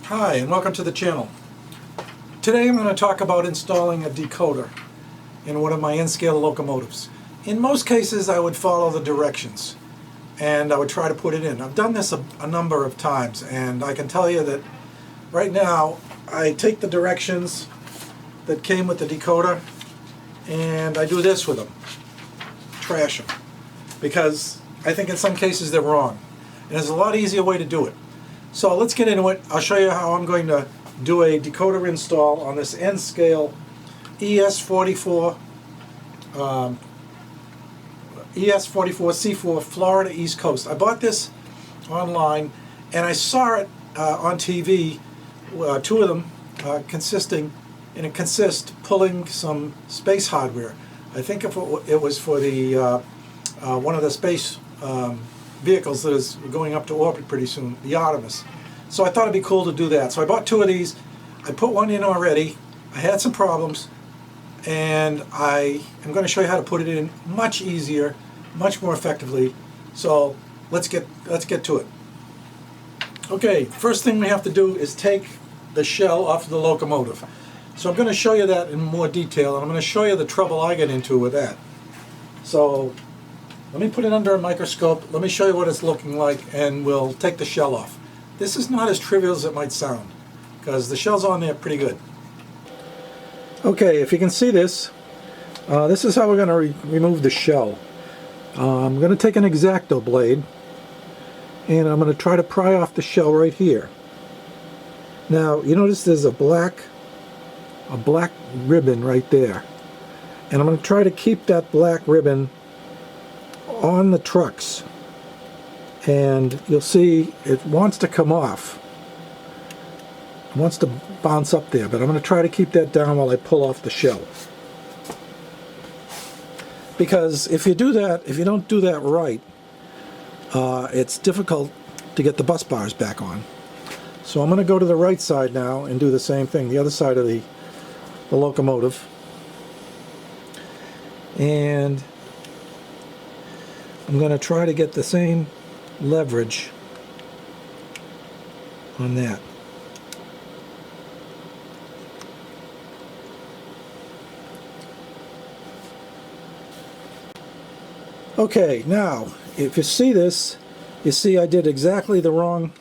Hi, and welcome to the channel. Today I'm going to talk about installing a decoder in one of my N-scale locomotives. In most cases I would follow the directions and I would try to put it in. I've done this a number of times, and I can tell you that right now I take the directions that came with the decoder and I do this with them. Trash them. Because I think in some cases they're wrong. And there's a lot easier way to do it. So let's get into it. I'll show you how I'm going to do a decoder install on this N-scale ES44 C4 Florida East Coast. I bought this online and I saw it on TV, two of them it consists pulling some space hardware. I think if it was for the one of the space vehicles that is going up to orbit pretty soon, the Artemis. So I thought it'd be cool to do that. So I bought two of these. I put one in already. I had some problems, and I am going to show you how to put it in much easier, much more effectively. So let's get to it. Okay, first thing we have to do is take the shell off of the locomotive. So I'm going to show you that in more detail, and I'm going to show you the trouble I get into with that. So let me put it under a microscope, let me show you what it's looking like, and we'll take the shell off. This is not as trivial as it might sound, because the shell's on there pretty good. Okay, if you can see this, this is how we're going to remove the shell. I'm going to take an X-Acto blade, and I'm going to try to pry off the shell right here. Now, you notice there's a black ribbon right there. And I'm going to try to keep that black ribbon on the trucks, and you'll see it wants to come off. It wants to bounce up there, but I'm going to try to keep that down while I pull off the shell. Because if you don't do that right, it's difficult to get the bus bars back on. So I'm going to go to the right side now and do the same thing, the other side of the locomotive. And I'm going to try to get the same leverage on that. Okay, now if you see this, you see I did it the wrong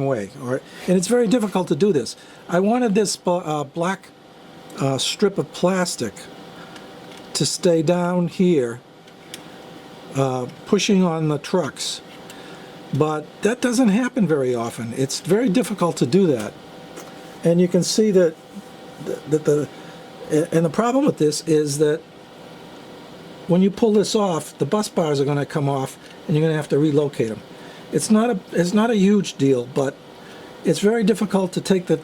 way. All right? And it's very difficult to do this. I wanted this black strip of plastic to stay down here, pushing on the trucks, but that doesn't happen very often. It's very difficult to do that, and you can see that the problem with this is that when you pull this off, the bus bars are going to come off, and you're going to have to relocate them. It's not a huge deal, but it's very difficult to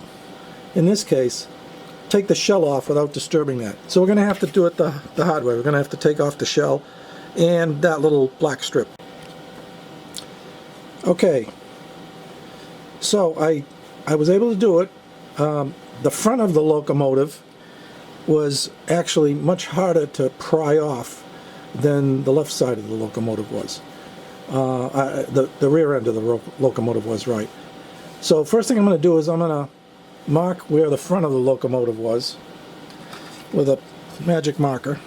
in this case, take the shell off without disturbing that. So we're going to have to do it the hard way. We're going to have to take off the shell and that little black strip. Okay, so I was able to do it. The front of the locomotive was actually much harder to pry off than the left side of the locomotive was. The rear end of the locomotive was, right. So first thing I'm going to do is I'm going to mark where the front of the locomotive was with a magic marker.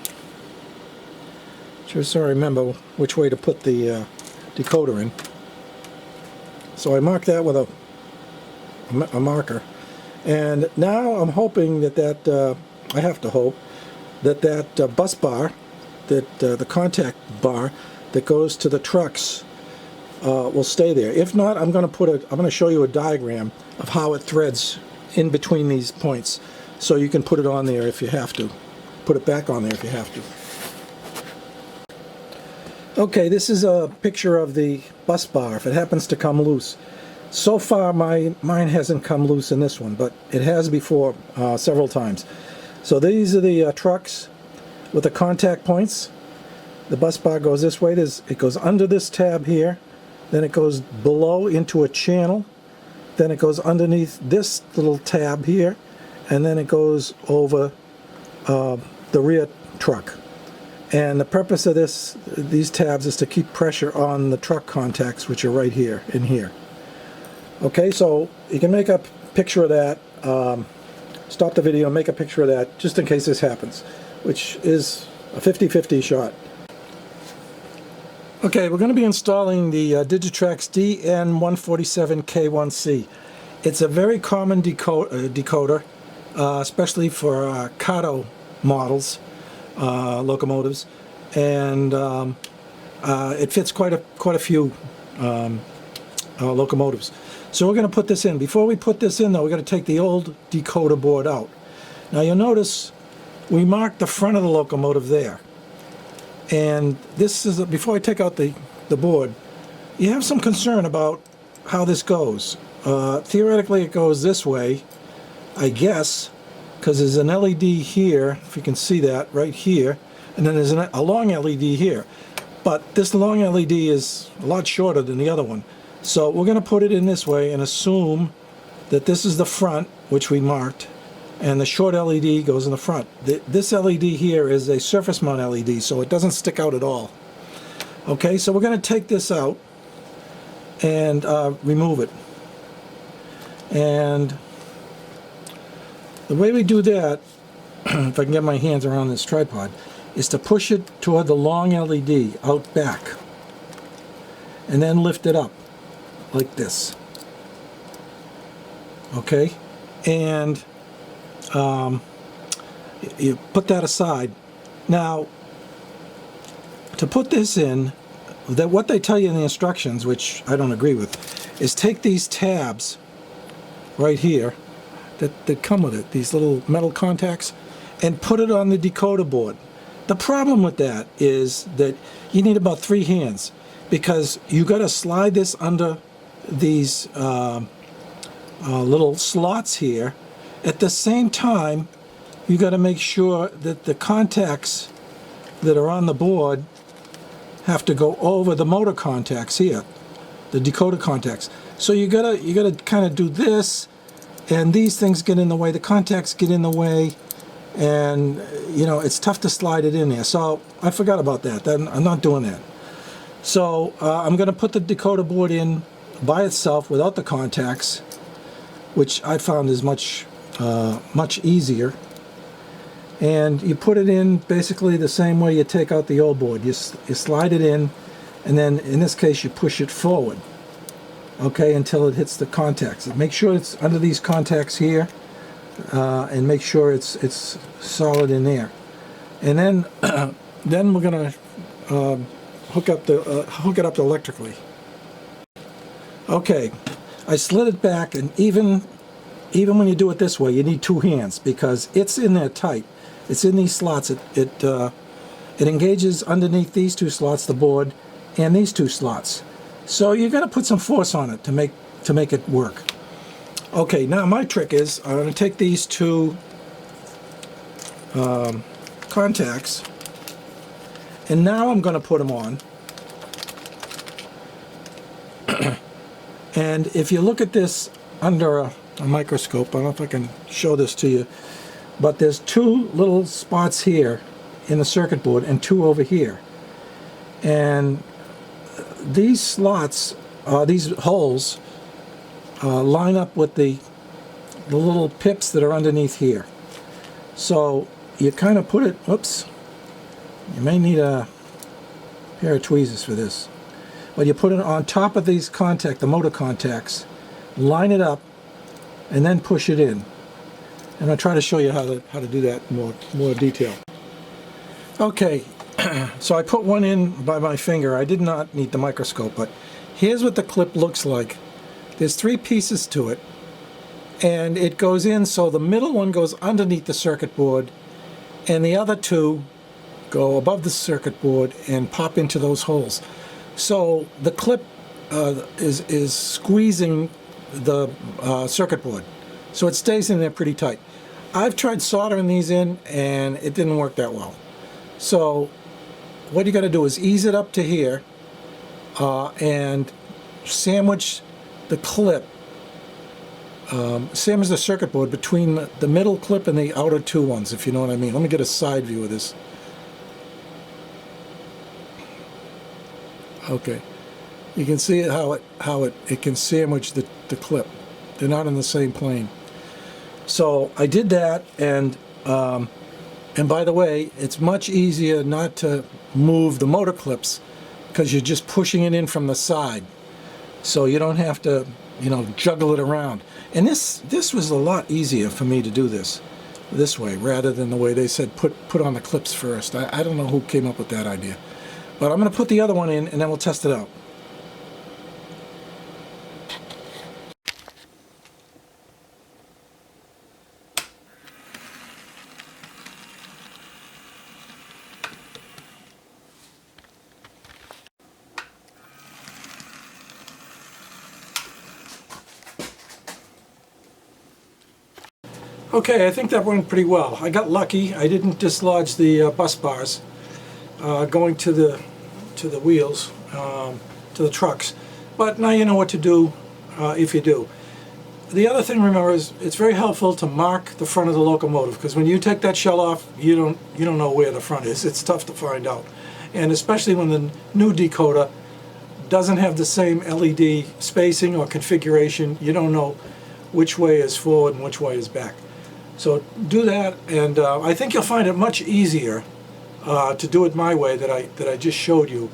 Just so I remember which way to put the decoder in. So I mark that with a marker, and now I'm hoping that I have to hope that bus bar, the contact bar that goes to the trucks will stay there. If not, I'm going to show you a diagram of how it threads in between these points, so you can put it on there if you have to. Put it back on there if you have to. Okay, this is a picture of the bus bar if it happens to come loose. So far mine hasn't come loose in this one, but it has before several times. So these are the trucks with the contact points. The bus bar goes this way. It goes under this tab here, then it goes below into a channel, then it goes underneath this little tab here, and then it goes over the rear truck. And the purpose of these tabs is to keep pressure on the truck contacts, which are right here in here. Okay, so you can make a picture of that. Stop the video and make a picture of that just in case this happens, which is a 50-50 shot. Okay, we're going to be installing the Digitrax DN147K1C. It's a very common decoder, especially for Kato models, locomotives, and it fits quite a few locomotives. So we're going to put this in. Before we put this in, though, we're going to take the old decoder board out. Now you'll notice we marked the front of the locomotive there. And this is, before I take out the board, you have some concern about how this goes. Theoretically it goes this way, I guess, because there's an LED here, if you can see that, right here, and then there's a long LED here. But this long LED is a lot shorter than the other one. So we're going to put it in this way and assume that this is the front, which we marked, and the short LED goes in the front. This LED here is a surface mount LED, so it doesn't stick out at all. Okay, so we're going to take this out and remove it. And the way we do that, if I can get my hands around this tripod, is to push it toward the long LED out back and then lift it up like this. Okay, and you put that aside. Now, to put this in, what they tell you in the instructions, which I don't agree with, is take these tabs right here that come with it, these little metal contacts, and put it on the decoder board. The problem with that is that you need about 3 hands, because you got to slide this under these little slots here. At the same time, you got to make sure that the contacts that are on the board have to go over the motor contacts here, the decoder contacts. So you gotta kind of do this, and these things get in the way, the contacts get in the way, and you know, it's tough to slide it in there. So I forgot about that. I'm not doing that. So I'm going to put the decoder board in by itself without the contacts, which I found is much easier. And you put it in basically the same way you take out the old board. You slide it in, and then in this case you push it forward, okay, until it hits the contacts. Make sure it's under these contacts here, and make sure it's solid in there. And then then we're gonna hook it up electrically. Okay, I slid it back, and even when you do it this way, you need 2 hands because it's in there tight. It's in these slots. It engages underneath these 2 slots, the board, and these 2 slots. So you're gonna put some force on it to make it work. Okay, now my trick is I'm going to take these 2 contacts, and now I'm going to put them on. And if you look at this under a microscope, I don't know if I can show this to you, but there's 2 little spots here in the circuit board and 2 over here. And these slots, these holes, line up with the little pips that are underneath here. So you kind of put it, oops, you may need a pair of tweezers for this, but you put it on top of these the motor contacts, line it up, and then push it in. And I'll try to show you how to do that in more detail. Okay, so I put one in by my finger. I did not need the microscope, but here's what the clip looks like. There's 3 pieces to it, and it goes in, so the middle one goes underneath the circuit board, and the other 2 go above the circuit board and pop into those holes. So the clip is squeezing the circuit board, so it stays in there pretty tight. I've tried soldering these in, and it didn't work that well. So what you got to do is ease it up to here, and sandwich the clip, same as the circuit board, between the middle clip and the outer 2 ones, if you know what I mean. Let me get a side view of this. Okay. You can see how it can sandwich the clip. They're not in the same plane. So I did that, and by the way, it's much easier not to move the motor clips because you're just pushing it in from the side. So you don't have to, you know, juggle it around. And this was a lot easier for me to do this way rather than the way they said put on the clips first. I don't know who came up with that idea. But I'm going to put the other one in and then we'll test it out. Okay, I think that went pretty well. I got lucky. I didn't dislodge the bus bars going to the wheels, to the trucks. But now you know what to do if you do. The other thing, remember, is it's very helpful to mark the front of the locomotive, because when you take that shell off, you don't know where the front is. It's tough to find out, and especially when the new decoder doesn't have the same LED spacing or configuration, you don't know which way is forward and which way is back. So do that, and I think you'll find it much easier to do it my way that I just showed you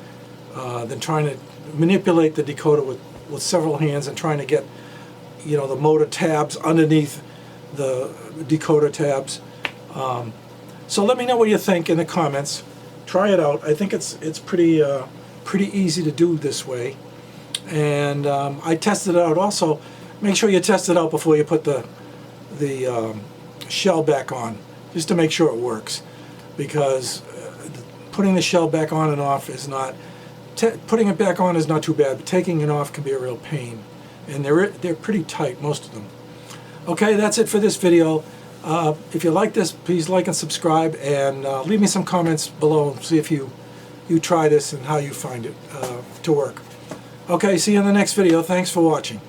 than trying to manipulate the decoder with several hands and trying to get, you know, the motor tabs underneath the decoder tabs. So let me know what you think in the comments. Try it out. I think it's pretty easy to do this way, and I tested it out. Also, make sure you test it out before you put the shell back on, just to make sure it works, because putting the shell back on and off is not, putting it back on is not too bad, but taking it off can be a real pain, and they're pretty tight, most of them. Okay, that's it for this video. If you like this, please like and subscribe, and leave me some comments below, see if you try this and how you find it to work. Okay, see you in the next video. Thanks for watching.